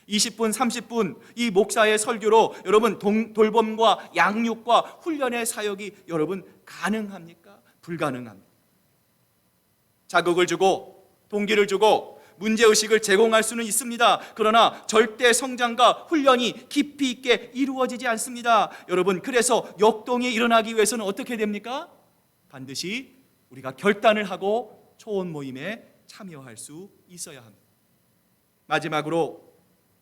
S1: 20분, 30분 이 목사의 설교로 여러분 돌봄과 양육과 훈련의 사역이 여러분 가능합니까? 불가능합니다. 자극을 주고 동기를 주고 문제의식을 제공할 수는 있습니다. 그러나 절대 성장과 훈련이 깊이 있게 이루어지지 않습니다. 여러분, 그래서 역동이 일어나기 위해서는 어떻게 됩니까? 반드시 우리가 결단을 하고 초원 모임에 참여할 수 있어야 합니다. 마지막으로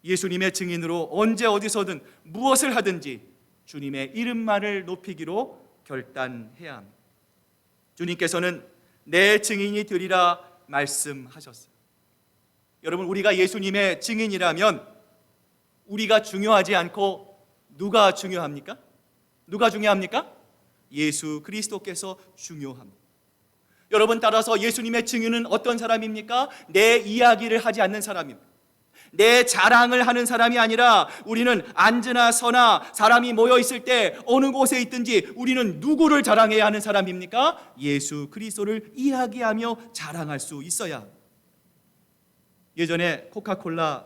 S1: 예수님의 증인으로 언제 어디서든 무엇을 하든지 주님의 이름만을 높이기로 결단해야 합니다. 주님께서는 내 증인이 되리라 말씀하셨어요. 여러분, 우리가 예수님의 증인이라면 우리가 중요하지 않고 누가 중요합니까? 누가 중요합니까? 예수 그리스도께서 중요합니다. 여러분, 따라서 예수님의 증인은 어떤 사람입니까? 내 이야기를 하지 않는 사람입니다. 내 자랑을 하는 사람이 아니라 우리는 앉으나 서나 사람이 모여 있을 때 어느 곳에 있든지 우리는 누구를 자랑해야 하는 사람입니까? 예수 그리스도를 이야기하며 자랑할 수 있어야 합니다. 예전에 코카콜라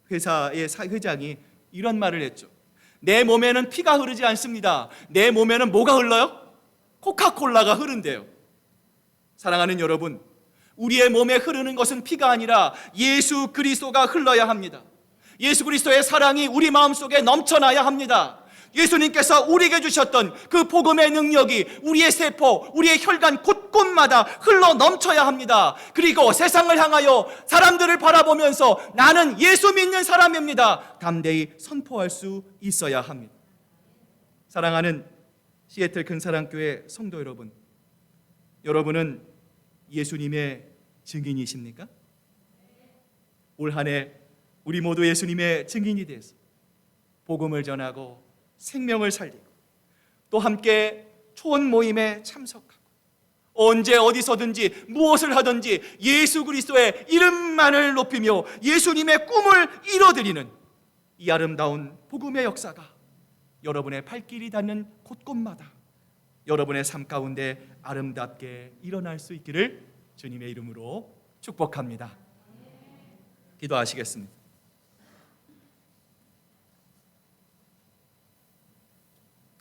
S1: 회사의 회장이 이런 말을 했죠. 내 몸에는 피가 흐르지 않습니다. 내 몸에는 뭐가 흘러요? 코카콜라가 흐른대요. 사랑하는 여러분, 우리의 몸에 흐르는 것은 피가 아니라 예수 그리스도가 흘러야 합니다. 예수 그리스도의 사랑이 우리 마음속에 넘쳐나야 합니다. 예수님께서 우리에게 주셨던 그 복음의 능력이 우리의 세포, 우리의 혈관 곳곳마다 흘러 넘쳐야 합니다. 그리고 세상을 향하여 사람들을 바라보면서 나는 예수 믿는 사람입니다, 담대히 선포할 수 있어야 합니다. 사랑하는 시애틀 근사랑교회 성도 여러분, 여러분은 예수님의 증인이십니까? 올 한 해 우리 모두 예수님의 증인이 되어서 복음을 전하고 생명을 살리고 또 함께 초원 모임에 참석하고 언제 어디서든지 무엇을 하든지 예수 그리스도의 이름만을 높이며 예수님의 꿈을 이뤄드리는 이 아름다운 복음의 역사가 여러분의 발길이 닿는 곳곳마다 여러분의 삶 가운데 아름답게 일어날 수 있기를 주님의 이름으로 축복합니다. 기도하시겠습니다.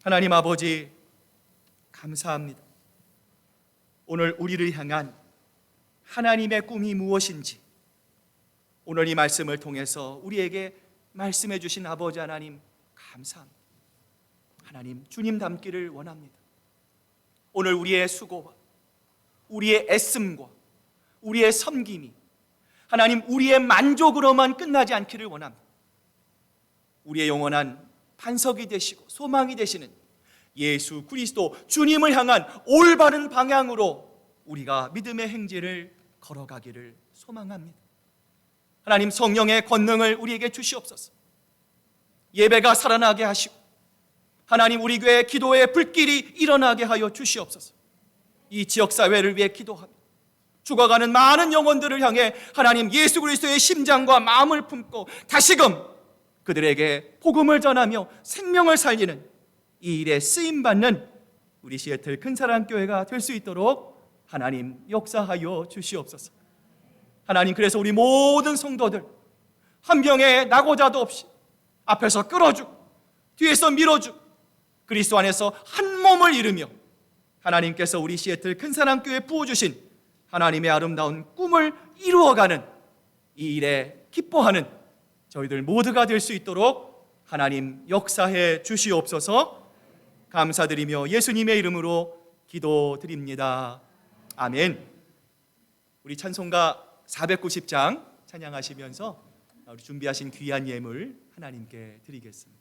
S1: 하나님 아버지, 감사합니다. 오늘 우리를 향한 하나님의 꿈이 무엇인지 오늘 이 말씀을 통해서 우리에게 말씀해 주신 아버지 하나님, 감사합니다. 하나님, 주님 닮기를 원합니다. 오늘 우리의 수고와 우리의 애씀과 우리의 섬김이 하나님 우리의 만족으로만 끝나지 않기를 원합니다. 우리의 영원한 반석이 되시고 소망이 되시는 예수 그리스도 주님을 향한 올바른 방향으로 우리가 믿음의 행진을 걸어가기를 소망합니다. 하나님, 성령의 권능을 우리에게 주시옵소서. 예배가 살아나게 하시고 하나님 우리 교회 기도의 불길이 일어나게 하여 주시옵소서. 이 지역사회를 위해 기도하며 죽어가는 많은 영혼들을 향해 하나님 예수 그리스도의 심장과 마음을 품고 다시금 그들에게 복음을 전하며 생명을 살리는 이 일에 쓰임받는 우리 시애틀 큰사랑교회가 될 수 있도록 하나님 역사하여 주시옵소서. 하나님, 그래서 우리 모든 성도들 한 명의 낙오자도 없이 앞에서 끌어주고 뒤에서 밀어주고 그리스도 안에서 한 몸을 이루며 하나님께서 우리 시애틀 큰사랑교회에 부어주신 하나님의 아름다운 꿈을 이루어가는 이 일에 기뻐하는 저희들 모두가 될 수 있도록 하나님 역사해 주시옵소서. 감사드리며 예수님의 이름으로 기도드립니다. 아멘. 우리 찬송가 490장 찬양하시면서 우리 준비하신 귀한 예물 하나님께 드리겠습니다.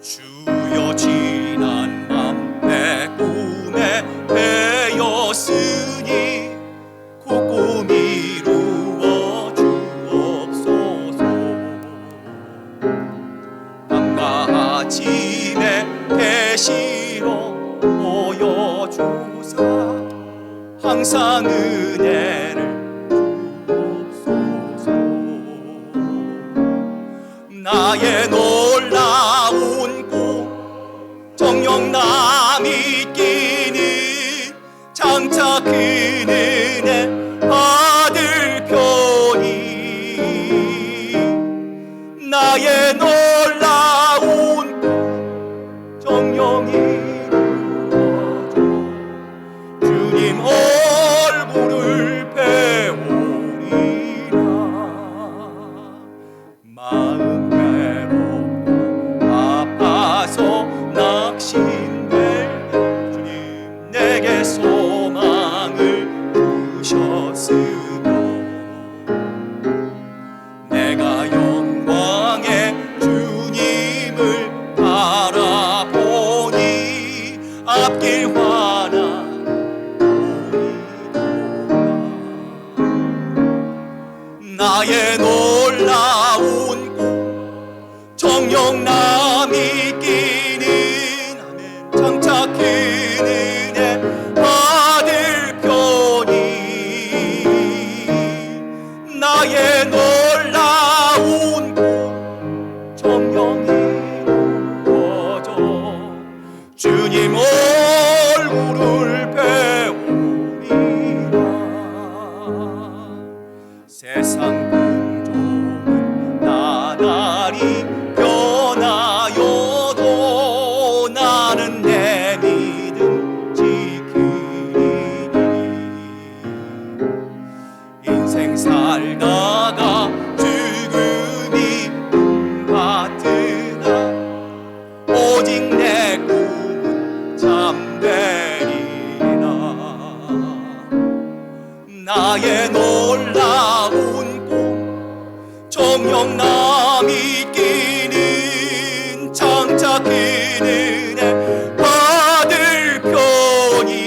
S1: 주여, 지난 밤 내 꿈에 배었으니 그 꿈 이루어 주옵소서. 밤과 아침에 계시로 보여주사 항상 은혜를 주옵소서. 나의 놀라운 꿈 정녕 남이 끼는 장차 그 은혜 받을 편이 나의 놀라운 꿈 정녕 이루어져 주님 얼굴을 배우리라. 마음 외롭고 아파서 낙심될 때 주님 내게 소망을 주셨으며 내가 영광의 주님을 바라보니 앞길 환한 나의 놀라운 꿈 정녕 남이 끼는 아멘 장차 그 은혜 받을 편이 나의 놀라운 꿈 정녕 이루어져 주님 얼굴을 배우리라. 세상 풍조는 나날이 변하여도 나는 내 믿음 지키리니 인생 살다가 죽음이 같으나 오직 내 꿈은 참되리라. 나의 놀라운 꿈 정녕 남이 끼는 장차 그 은혜 받을 편이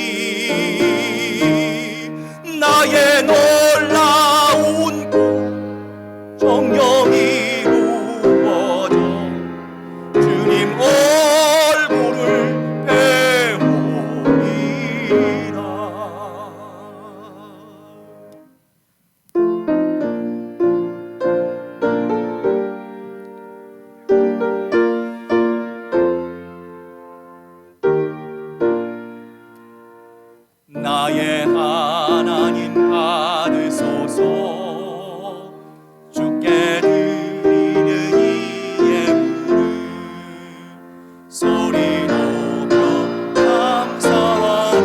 S1: 나의 놀라운 꿈 정녕 이루어져 주님 얼굴을 배우리라. 나의 하나님 받으소서. 주께 드리는 이 예물을 소리 높여 감사하러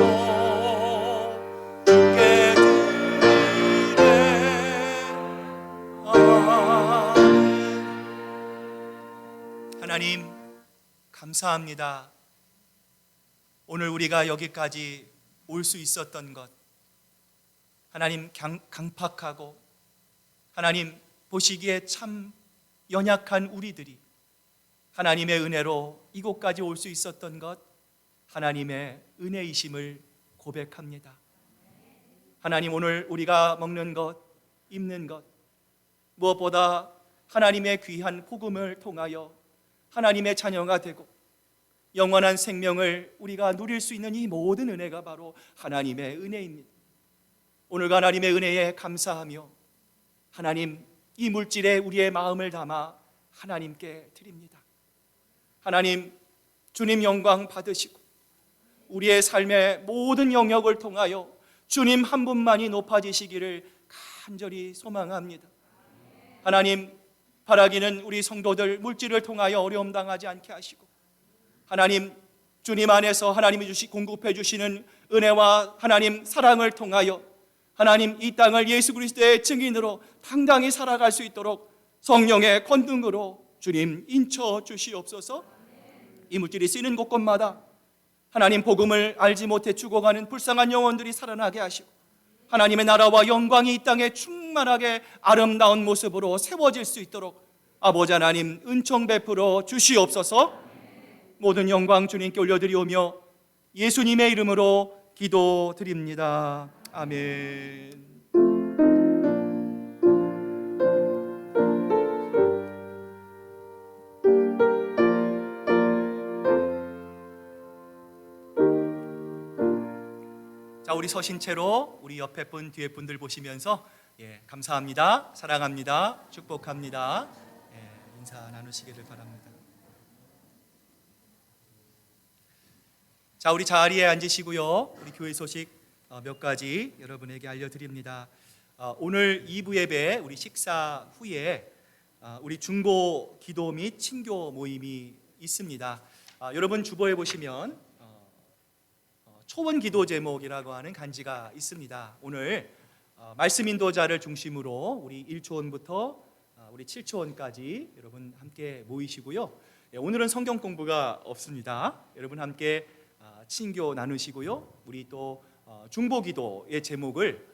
S1: 주께 드리네. 아멘. 하나님 감사합니다. 오늘 우리가 여기까지 올 수 있었던 것 하나님 강팍하고 하나님 보시기에 참 연약한 우리들이 하나님의 은혜로 이곳까지 올 수 있었던 것, 하나님의 은혜이심을 고백합니다. 하나님, 오늘 우리가 먹는 것, 입는 것, 무엇보다 하나님의 귀한 복음을 통하여 하나님의 자녀가 되고 영원한 생명을 우리가 누릴 수 있는 이 모든 은혜가 바로 하나님의 은혜입니다. 오늘과 하나님의 은혜에 감사하며 하나님, 이 물질에 우리의 마음을 담아 하나님께 드립니다. 하나님, 주님 영광 받으시고 우리의 삶의 모든 영역을 통하여 주님 한 분만이 높아지시기를 간절히 소망합니다. 하나님, 바라기는 우리 성도들 물질을 통하여 어려움 당하지 않게 하시고, 하나님, 주님 안에서 하나님이 공급해 주시는 은혜와 하나님 사랑을 통하여 하나님, 이 땅을 예수 그리스도의 증인으로 당당히 살아갈 수 있도록 성령의 권능으로 주님 인쳐 주시옵소서. 이 물질이 쓰이는 곳곳마다 하나님 복음을 알지 못해 죽어가는 불쌍한 영혼들이 살아나게 하시고 하나님의 나라와 영광이 이 땅에 충만하게 아름다운 모습으로 세워질 수 있도록 아버지 하나님 은총 베풀어 주시옵소서. 모든 영광 주님께 올려드리오며 예수님의 이름으로 기도드립니다. 아멘. 자, 우리 서신 채로 우리 옆에 분 뒤에 분들 보시면서 감사합니다, 사랑합니다, 축복합니다, 인사 나누시기를 바랍니다. 자, 우리 자리에 앉으시고요. 우리 교회 소식 몇 가지 여러분에게 알려드립니다. 오늘 2부 예배 우리 식사 후에 우리 중보 기도 및 친교 모임이 있습니다. 여러분 주보에 보시면 초원 기도 제목이라고 하는 간지가 있습니다. 오늘 말씀 인도자를 중심으로 우리 1초원부터 우리 7초원까지 여러분 함께 모이시고요. 오늘은 성경 공부가 없습니다. 여러분 함께 친교 나누시고요. 우리 또 중보기도의 제목을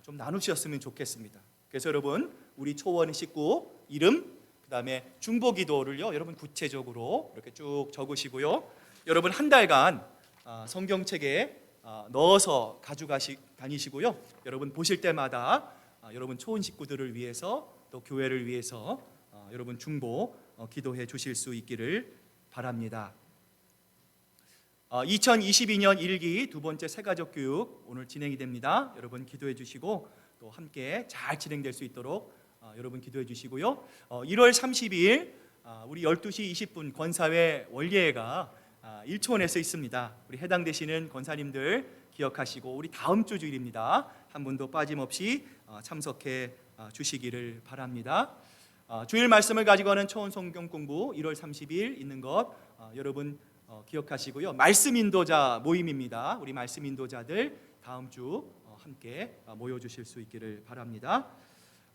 S1: 좀 나누셨으면 좋겠습니다. 그래서 여러분 우리 초원 식구 이름, 그 다음에 중보기도를요 여러분 구체적으로 이렇게 쭉 적으시고요. 여러분 한 달간 성경책에 넣어서 다니시고요. 여러분 보실 때마다 여러분 초원 식구들을 위해서 또 교회를 위해서 여러분 중보 기도해 주실 수 있기를 바랍니다. 2022년 1기 두 번째 새가족 교육 오늘 진행이 됩니다. 여러분 기도해 주시고 또 함께 잘 진행될 수 있도록 여러분 기도해 주시고요. 1월 30일 우리 12시 20분 권사회 원례회가 1초원에서 있습니다. 우리 해당되시는 권사님들 기억하시고 우리 다음 주 주일입니다. 한 분도 빠짐없이 참석해 주시기를 바랍니다. 주일 말씀을 가지고 하는 초원 성경 공부 1월 30일 있는 것 여러분 기억하시고요. 말씀 인도자 모임입니다. 우리 말씀 인도자들 다음 주 함께 모여 주실 수 있기를 바랍니다.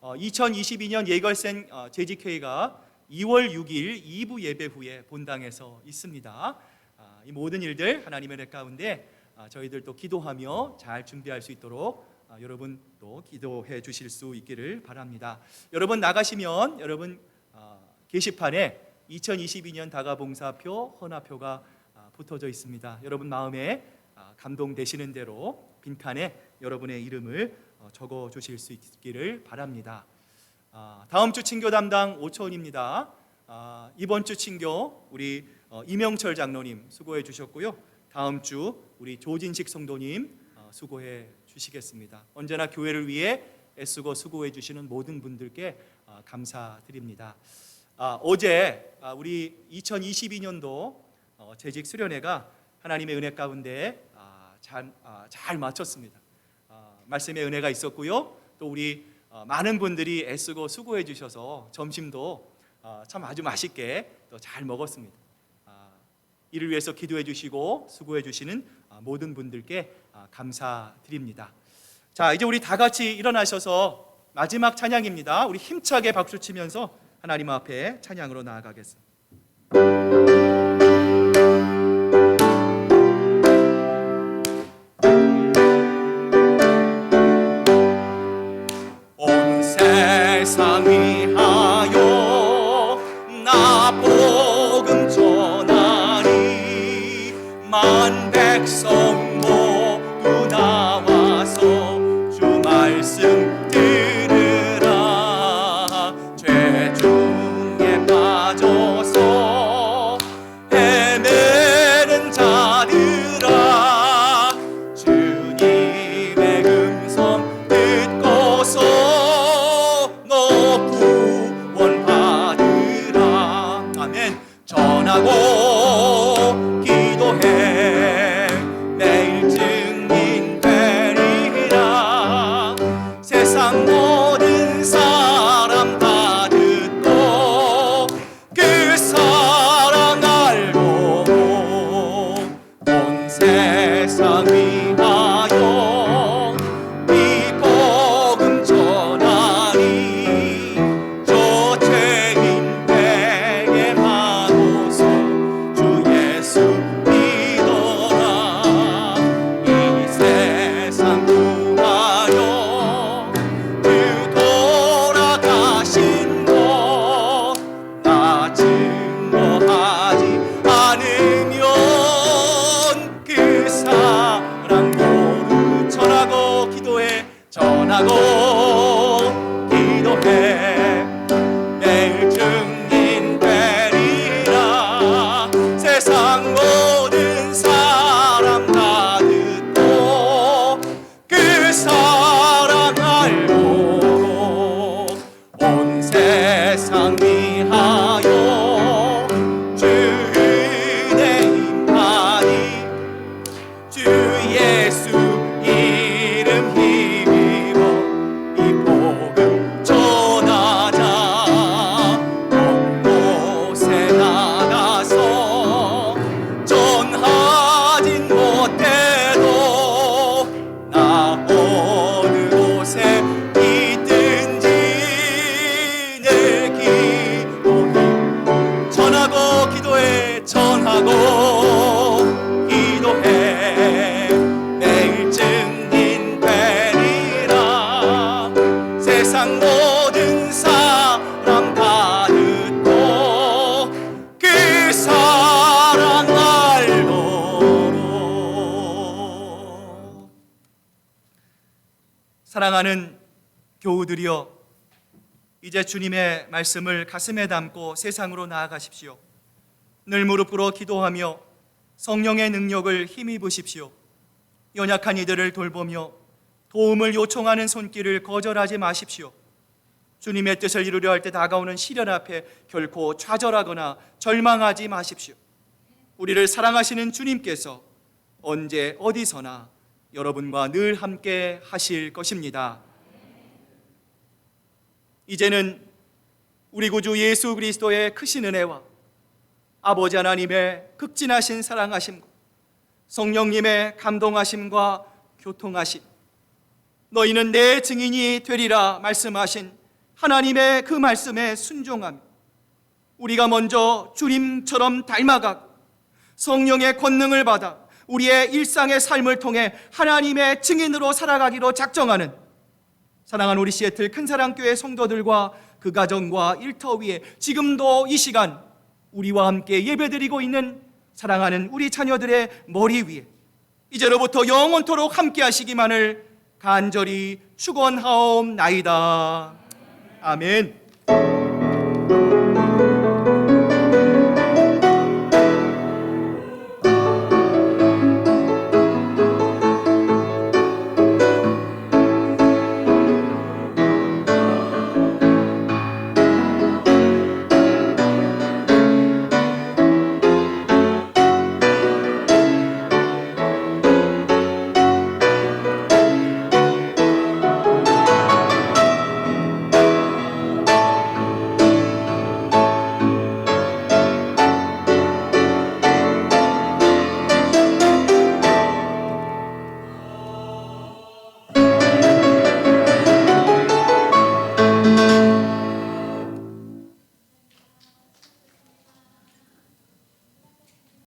S1: 2022년 예걸센 재직회의가 2월 6일 2부 예배 후에 본당에서 있습니다. 이 모든 일들 하나님의 은혜 가운데 저희들 또 기도하며 잘 준비할 수 있도록 여러분 또 기도해 주실 수 있기를 바랍니다. 여러분 나가시면 여러분 게시판에 2022년 다가봉사표 헌화표가 붙어져 있습니다. 여러분 마음에 감동되시는 대로 빈칸에 여러분의 이름을 적어 주실 수 있기를 바랍니다. 다음 주 친교 담당 5초원입니다. 이번 주 친교 우리 이명철 장로님 수고해 주셨고요. 다음 주 우리 조진식 성도님 수고해 주시겠습니다. 언제나 교회를 위해 애쓰고 수고해 주시는 모든 분들께 감사드립니다. 어제 우리 2022년도 재직 수련회가 하나님의 은혜 가운데 잘 마쳤습니다. 말씀의 은혜가 있었고요. 또 우리 많은 분들이 애쓰고 수고해 주셔서 점심도 참 아주 맛있게 또 잘 먹었습니다. 이를 위해서 기도해 주시고 수고해 주시는 모든 분들께 감사드립니다. 자, 이제 우리 다 같이 일어나셔서 마지막 찬양입니다. 우리 힘차게 박수 치면서 하나님 앞에 찬양으로 나아가겠습니다. 온 세상 위하여 나 복음 아멘. 전하고 기도해 매일 증인되리라. 세상 모든 사람 다 듣고 그 사랑 알고 온 세상 위하여 이 복음 전하니 저 죄인 되게 하소서. 주 예수 믿어라. 이 세상 구하여 그 돌아가신 것 나 증거하지 않으면 그 사랑 모르. 전하고 기도해. 전하고 기도해 매일 증인 되리라. 세상 모든 사람 다 듣고 그 사랑 알고 온 세상 위하여 주 은혜 임하니 주 예수 이름 힘입어 이 복음 전하자. 온 곳에 나가서 전하진 못해도 나 어느 곳에 있든지 내 기도히 전하고 기도해. 전하고 기도해 매일 증인 되리라. 세상 모든 사람 다 듣고 그 사랑 알도록. 사랑하는 교우들이여, 이제 주님의 말씀을 가슴에 담고 세상으로 나아가십시오. 늘 무릎 꿇어 기도하며 성령의 능력을 힘입으십시오. 연약한 이들을 돌보며 도움을 요청하는 손길을 거절하지 마십시오. 주님의 뜻을 이루려 할 때 다가오는 시련 앞에 결코 좌절하거나 절망하지 마십시오. 우리를 사랑하시는 주님께서 언제 어디서나 여러분과 늘 함께 하실 것입니다. 이제는 우리 구주 예수 그리스도의 크신 은혜와 아버지 하나님의 극진하신 사랑하심과 성령님의 감동하심과 교통하심, 너희는 내 증인이 되리라 말씀하신 하나님의 그 말씀에 순종하며 우리가 먼저 주님처럼 닮아가고 성령의 권능을 받아 우리의 일상의 삶을 통해 하나님의 증인으로 살아가기로 작정하는 사랑하는 우리 시애틀 큰사랑교회 성도들과 그 가정과 일터 위에 지금도 이 시간 우리와 함께 예배드리고 있는 사랑하는 우리 자녀들의 머리 위에 이제로부터 영원토록 함께 하시기만을 간절히 축원하옵나이다. 아멘.